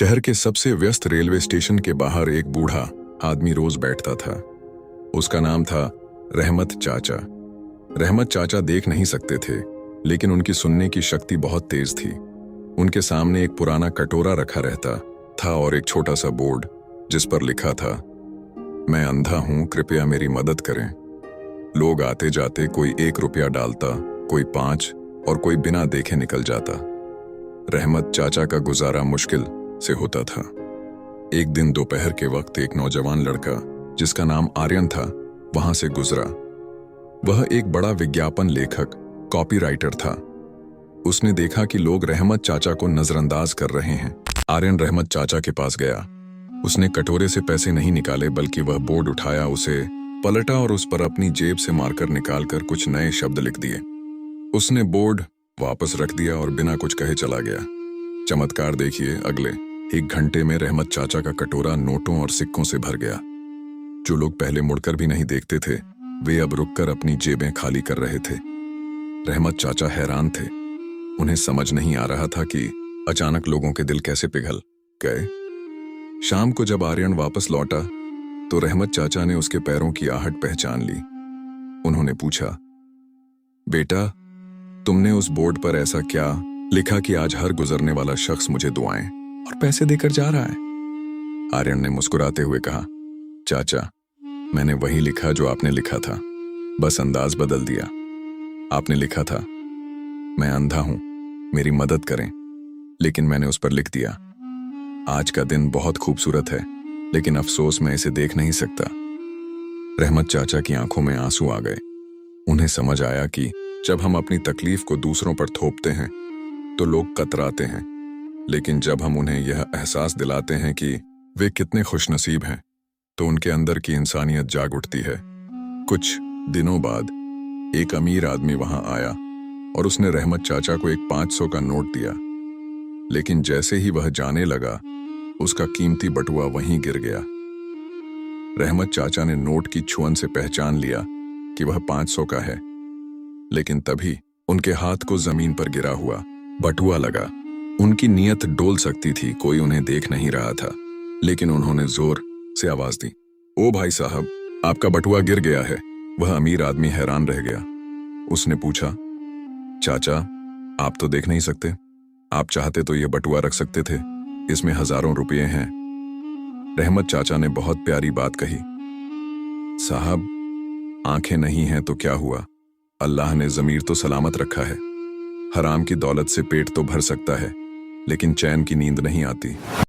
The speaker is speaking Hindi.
शहर के सबसे व्यस्त रेलवे स्टेशन के बाहर एक बूढ़ा आदमी रोज बैठता था। उसका नाम था रहमत चाचा। रहमत चाचा देख नहीं सकते थे, लेकिन उनकी सुनने की शक्ति बहुत तेज थी। उनके सामने एक पुराना कटोरा रखा रहता था और एक छोटा सा बोर्ड जिस पर लिखा था, मैं अंधा हूं, कृपया मेरी मदद करें। लोग आते जाते कोई 1 रुपया डालता, कोई 5 और कोई बिना देखे निकल जाता। रहमत चाचा का गुजारा मुश्किल से होता था। एक दिन दोपहर के वक्त एक नौजवान लड़का जिसका नाम आर्यन था वहां से गुजरा। वह एक बड़ा विज्ञापन लेखक, कॉपीराइटर था। उसने देखा कि लोग रहमत चाचा को नजरअंदाज कर रहे हैं। आर्यन रहमत चाचा के पास गया। उसने कटोरे से पैसे नहीं निकाले, बल्कि वह बोर्ड उठाया, उसे पलटा और उस पर अपनी जेब से मार्कर निकालकर कुछ नए शब्द लिख दिए। उसने बोर्ड वापस रख दिया और बिना कुछ कहे चला गया। चमत्कार देखिए, अगले 1 घंटे में रहमत चाचा का कटोरा नोटों और सिक्कों से भर गया। जो लोग पहले मुड़कर भी नहीं देखते थे, वे अब रुककर अपनी जेबें खाली कर रहे थे। रहमत चाचा हैरान थे। उन्हें समझ नहीं आ रहा था कि अचानक लोगों के दिल कैसे पिघल गए। शाम को जब आर्यन वापस लौटा तो रहमत चाचा ने उसके पैरों की आहट पहचान ली। उन्होंने पूछा, बेटा, तुमने उस बोर्ड पर ऐसा क्या लिखा कि आज हर गुजरने वाला शख्स मुझे दुआएं और पैसे देकर जा रहा है? आर्यन ने मुस्कुराते हुए कहा, चाचा, मैंने वही लिखा जो आपने लिखा था, बस अंदाज बदल दिया। आपने लिखा था, मैं अंधा हूं, मेरी मदद करें, लेकिन मैंने उस पर लिख दिया, आज का दिन बहुत खूबसूरत है, लेकिन अफसोस मैं इसे देख नहीं सकता। रहमत चाचा की आंखों में आंसू आ गए। उन्हें समझ आया कि जब हम अपनी तकलीफ को दूसरों पर थोपते हैं तो लोग कतराते हैं, लेकिन जब हम उन्हें यह एहसास दिलाते हैं कि वे कितने खुशनसीब हैं, तो उनके अंदर की इंसानियत जाग उठती है। कुछ दिनों बाद एक अमीर आदमी वहां आया और उसने रहमत चाचा को एक 500 का नोट दिया, लेकिन जैसे ही वह जाने लगा, उसका कीमती बटुआ वहीं गिर गया। रहमत चाचा ने नोट की छुअन से पहचान लिया कि वह 500 का है, लेकिन तभी उनके हाथ को जमीन पर गिरा हुआ बटुआ लगा। उनकी नीयत डोल सकती थी, कोई उन्हें देख नहीं रहा था, लेकिन उन्होंने जोर से आवाज दी, ओ भाई साहब, आपका बटुआ गिर गया है। वह अमीर आदमी हैरान रह गया। उसने पूछा, चाचा, आप तो देख नहीं सकते, आप चाहते तो यह बटुआ रख सकते थे, इसमें हजारों रुपये हैं। रहमत चाचा ने बहुत प्यारी बात कही, साहब, आंखें नहीं हैं तो क्या हुआ, अल्लाह ने ज़मीर तो सलामत रखा है। हराम की दौलत से पेट तो भर सकता है, लेकिन चैन की नींद नहीं आती।